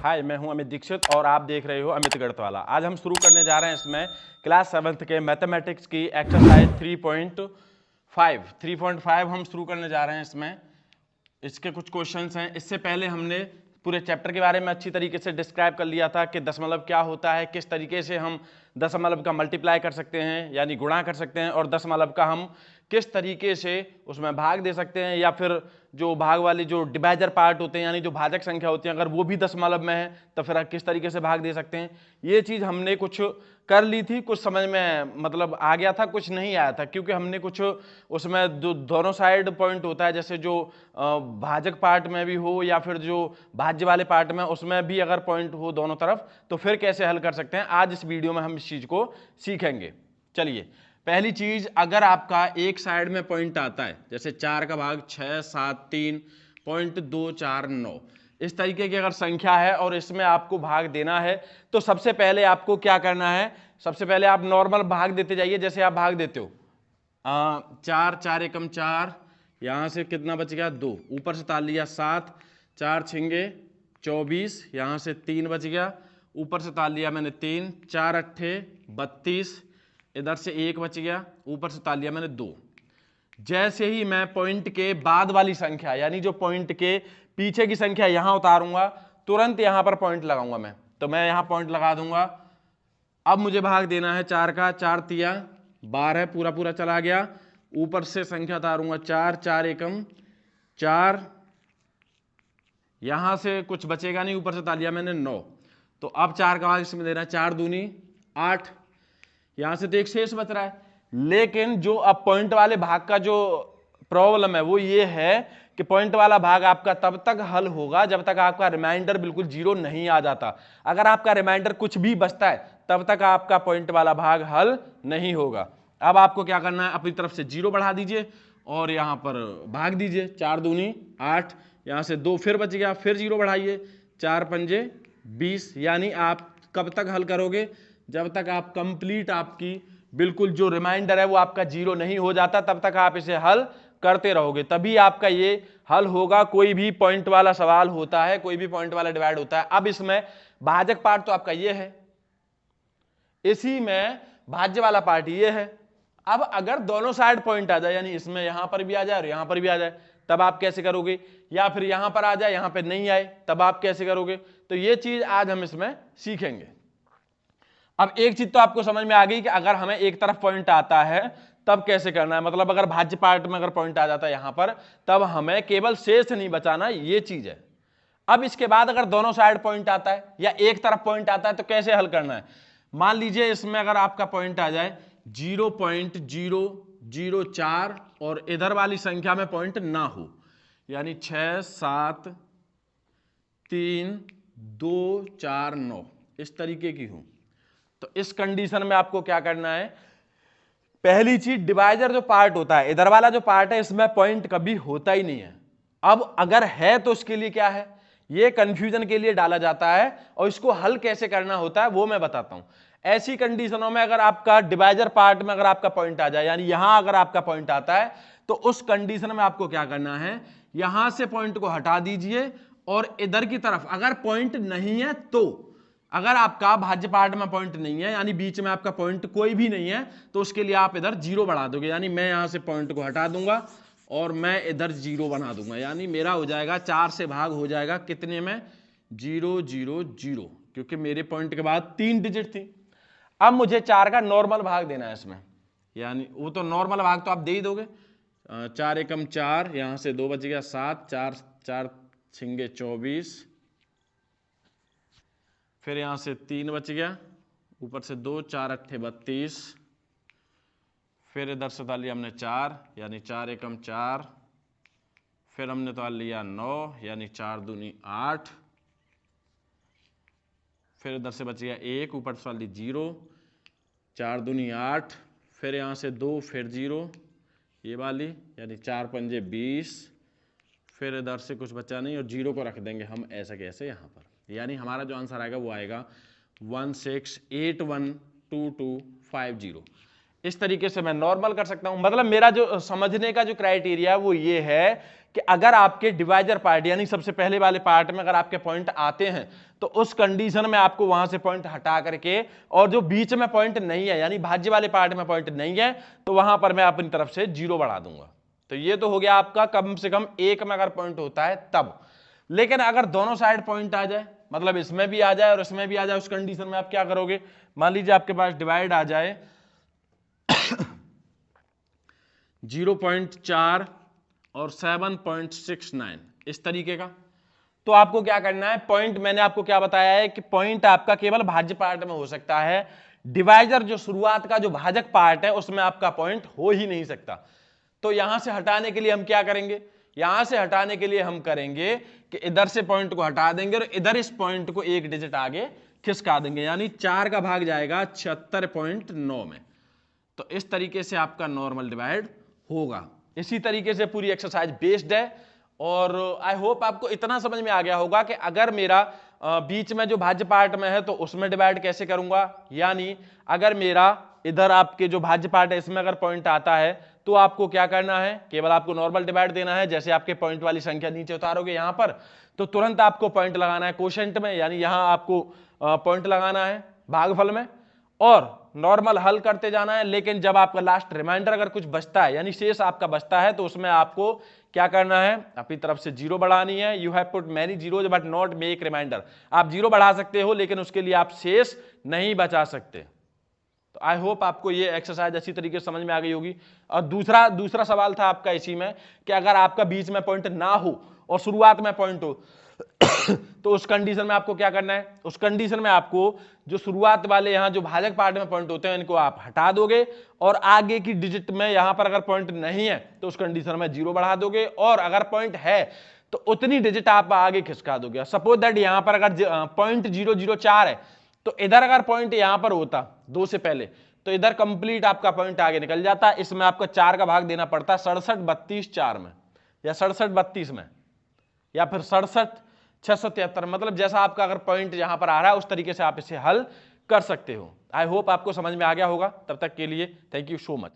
हाय, मैं हूं अमित दीक्षित और आप देख रहे हो अमित गढ़वाला। आज हम शुरू करने जा रहे हैं इसमें क्लास 7th के मैथमेटिक्स की एक्सरसाइज 3.5 हम शुरू करने जा रहे हैं। इसमें इसके कुछ क्वेश्चंस हैं। इससे पहले हमने पूरे चैप्टर के बारे में अच्छी तरीके से डिस्क्राइब कर लिया था कि दशमलव क्या होता है, किस तरीके से हम दशमलव का मल्टीप्लाई कर सकते हैं यानी गुणा कर सकते हैं, और दशमलव का हम किस तरीके से उसमें भाग दे सकते हैं, या फिर जो भाग वाली जो डिवाइजर पार्ट होते हैं यानी जो भाजक संख्या होती है अगर वो भी दशमलव में है तो फिर किस तरीके से भाग दे सकते हैं। ये चीज़ हमने कुछ कर ली थी, कुछ समझ में मतलब आ गया था, कुछ नहीं आया था, क्योंकि हमने कुछ उसमें जो दोनों साइड पॉइंट होता है, जैसे जो भाजक पार्ट में भी हो या फिर जो भाज्य वाले पार्ट में उसमें भी अगर पॉइंट हो दोनों तरफ, तो फिर कैसे हल कर सकते हैं। आज इस वीडियो में हम इस चीज़ को सीखेंगे। चलिए, पहली चीज, अगर आपका एक साइड में पॉइंट आता है, जैसे 4 का भाग 6, 7, 3.249, इस तरीके की अगर संख्या है और इसमें आपको भाग देना है, तो सबसे पहले आपको क्या करना है, सबसे पहले आप नॉर्मल भाग देते जाइए। जैसे आप भाग देते हो 4, 4 एकम 4, यहां से कितना बच गया 2, ऊपर से ताल लिया 7, 4 छिंगे 24, यहां से 3 बच गया, ऊपर से ताल लिया मैंने 3, 4 अट्ठे 32, इधर से 1 बच गया, ऊपर से ताल लिया मैंने 2। जैसे ही मैं पॉइंट के बाद वाली संख्या यानी जो पॉइंट के पीछे की संख्या यहां उतारूंगा, तुरंत यहां पर पॉइंट लगाऊंगा मैं, तो मैं यहां पॉइंट लगा दूंगा। अब मुझे भाग देना है 4 का, 4 तिया 12 पूरा पूरा चला गया, ऊपर से संख्या उतारूंगा 4, 4 एकम 4, यहां से कुछ बचेगा नहीं, ऊपर से ताल लिया मैंने 9। तो अब 4 का भाग इसमें देना है 4 दूनी 8, यहां से तो एक शेष बच रहा है। लेकिन जो अब पॉइंट वाले भाग का जो प्रॉब्लम है वो ये है कि पॉइंट वाला भाग आपका तब तक हल होगा जब तक आपका रिमाइंडर बिल्कुल जीरो नहीं आ जाता। अगर आपका रिमाइंडर कुछ भी बचता है तब तक आपका पॉइंट वाला भाग हल नहीं होगा। अब आपको क्या करना है, अपनी तरफ से जीरो बढ़ा दीजिए और यहां पर भाग दीजिए। 4 दूनी 8, यहां से 2 फिर बच गया, फिर जीरो बढ़ाइए, 4 पंजे 20। यानी आप कब तक हल करोगे, जब तक आप कंप्लीट आपकी बिल्कुल जो रिमाइंडर है वो आपका जीरो नहीं हो जाता, तब तक आप इसे हल करते रहोगे, तभी आपका ये हल होगा। कोई भी पॉइंट वाला सवाल होता है, कोई भी पॉइंट वाला डिवाइड होता है। अब इसमें भाजक पार्ट तो आपका ये है, इसी में भाज्य वाला पार्ट ये है। अब अगर दोनों साइड पॉइंट आ जाए, यानी इसमें यहां पर भी आ जाए और यहां पर भी आ जाए, तब आप कैसे करोगे, या फिर यहां पर आ जाए यहां पर नहीं आए तब आप कैसे करोगे, तो ये चीज आज हम इसमें सीखेंगे। अब एक चीज तो आपको समझ में आ गई कि अगर हमें एक तरफ पॉइंट आता है तब कैसे करना है, मतलब अगर भाज्य पार्ट में अगर पॉइंट आ जाता है यहां पर, तब हमें केवल शेष नहीं बचाना, ये चीज है। अब इसके बाद अगर दोनों साइड पॉइंट आता है या एक तरफ पॉइंट आता है तो कैसे हल करना है। मान लीजिए इसमें अगर आपका पॉइंट आ जाए 0.004 और इधर वाली संख्या में पॉइंट ना हो, यानी 6, 7, 3, 2, 4, 9 इस तरीके की हो, तो इस कंडीशन में आपको क्या करना है, पहली चीज डिवाइजर जो पार्ट होता है, इधर वाला जो पार्ट है इसमें पॉइंट कभी होता ही नहीं है। अब अगर है तो उसके लिए क्या है, ये कंफ्यूजन के लिए डाला जाता है, और इसको हल कैसे करना होता है वो मैं बताता हूं। ऐसी कंडीशनों में अगर आपका डिवाइजर पार्ट में अगर आपका पॉइंट आ जाए, यानी यहां अगर आपका पॉइंट आता है, तो उस कंडीशन में आपको क्या करना है, यहां से पॉइंट को हटा दीजिए और इधर की तरफ अगर पॉइंट नहीं है, तो अगर आपका भाज्य पार्ट में पॉइंट नहीं है यानी बीच में आपका पॉइंट कोई भी नहीं है, तो उसके लिए आप इधर जीरो बढ़ा दोगे। यानी मैं यहां से पॉइंट को हटा दूंगा और मैं इधर जीरो बना दूंगा, यानी मेरा हो जाएगा 4 से भाग हो जाएगा कितने में, 0, 0, 0, क्योंकि मेरे पॉइंट के बाद 3 डिजिट थी। अब मुझे 4 का नॉर्मल भाग देना है इसमें, यानी वो तो नॉर्मल भाग तो आप दे ही दोगे। 4 एकम 4, यहां से 2 बच गया 7, 4, 4 छिंगे 24, फिर यहां से 3 बच गया, ऊपर से 2, 4 अट्ठे 32, फिर इधर से डाल लिया हमने 4, यानी 4 एकम 4, फिर हमने डाल लिया 9, यानी 4 दूनी 8, फिर इधर से बच गया 1, ऊपर से डाल दी 0, 4 दूनी 8, फिर यहां से 2, फिर 0 ये वाली, यानी 4 पंजे 20, फिर इधर से कुछ बचा नहीं और 0 को रख देंगे हम ऐसा कैसे यहां पर, यानी हमारा जो आंसर आएगा वो आएगा 16812250। इस तरीके से मैं नॉर्मल कर सकता हूं। मतलब मेरा जो समझने का जो क्राइटेरिया है वो ये है कि अगर आपके डिवाइजर पार्ट यानी सबसे पहले वाले पार्ट में अगर आपके पॉइंट आते हैं तो उस कंडीशन में आपको वहां से पॉइंट हटा करके, और जो बीच में पॉइंट नहीं है यानी भाज्य वाले पार्ट में पॉइंट नहीं है तो वहां पर मैं अपनी तरफ से 0 बढ़ा दूंगा। तो ये तो हो गया आपका कम से कम एक में अगर पॉइंट होता है तब। लेकिन अगर दोनों साइड पॉइंट आ जाए, मतलब इसमें भी आ जाए और इसमें भी आ जाए, उस कंडीशन में आप क्या करोगे? मान लीजिए आपके पास डिवाइड आ जाए 0.4 और 7.69 इस तरीके का, तो आपको क्या करना है? पॉइंट मैंने आपको क्या बताया है कि पॉइंट आपका केवल भाज्य पार्ट में हो सकता है, डिवाइजर जो शुरुआत का जो भाजक पार्ट है उसमें आपका पॉइंट हो ही नहीं सकता। तो यहां से हटाने के लिए हम क्या करेंगे? यहां से हटाने के लिए हम करेंगे कि इधर से पॉइंट को हटा देंगे और इधर इस पॉइंट को एक डिजिट आगे खिसका देंगे, यानी 4 का भाग जाएगा 76.9 में। तो इस तरीके से आपका नॉर्मल डिवाइड होगा। इसी तरीके से पूरी एक्सरसाइज बेस्ड है और आई होप आपको इतना समझ में आ गया होगा कि अगर मेरा बीच में जो भाज्य पार्ट में है तो उसमें डिवाइड कैसे करूंगा, यानी अगर मेरा इधर आपके जो भाज्य पार्ट है इसमें अगर पॉइंट आता है तो आपको क्या करना है? केवल आपको नॉर्मल डिवाइड देना है। जैसे आपके पॉइंट वाली संख्या नीचे उतारोगे यहां पर तो तुरंत आपको पॉइंट लगाना है कोशेंट में, यानी यहां आपको पॉइंट लगाना है भागफल में और नॉर्मल हल करते जाना है। लेकिन जब आपका लास्ट रिमाइंडर अगर कुछ बचता है यानी शेष आपका बचता है तो उसमें आपको क्या करना है? अपनी तरफ से 0 बढ़ानी है। You have put many zeros but not make reminder. आप 0 बढ़ा सकते हो लेकिन उसके लिए आप शेष नहीं बचा सकते। तो आई होप आपको ये एक्सरसाइज अच्छी तरीके से समझ में आ गई होगी। और दूसरा सवाल था आपका इसी में कि अगर आपका बीच में पॉइंट ना हो और शुरुआत में पॉइंट हो तो उस कंडीशन में आपको क्या करना है? उस कंडीशन में आपको जो शुरुआत वाले यहां जो भाजक पार्ट में पॉइंट होते हैं इनको आप हटा दोगे और आगे की डिजिट में यहां पर अगर पॉइंट नहीं है तो उस कंडीशन में 0 बढ़ा दोगे और अगर पॉइंट है तो उतनी डिजिट आप आगे खिसका दोगे। सपोज दैट यहां पर अगर 0.004 है तो इधर अगर पॉइंट यहां पर होता 2 से पहले तो इधर कंप्लीट आपका पॉइंट आगे निकल जाता। इसमें आपको 4 का भाग देना पड़ता है 67 32 4 में या 67 32 में या फिर 67 673, मतलब जैसा आपका अगर पॉइंट यहां पर आ रहा है उस तरीके से आप इसे हल कर सकते हो। आई होप आपको समझ में आ गया होगा। तब तक के लिए थैंक यू सो मच।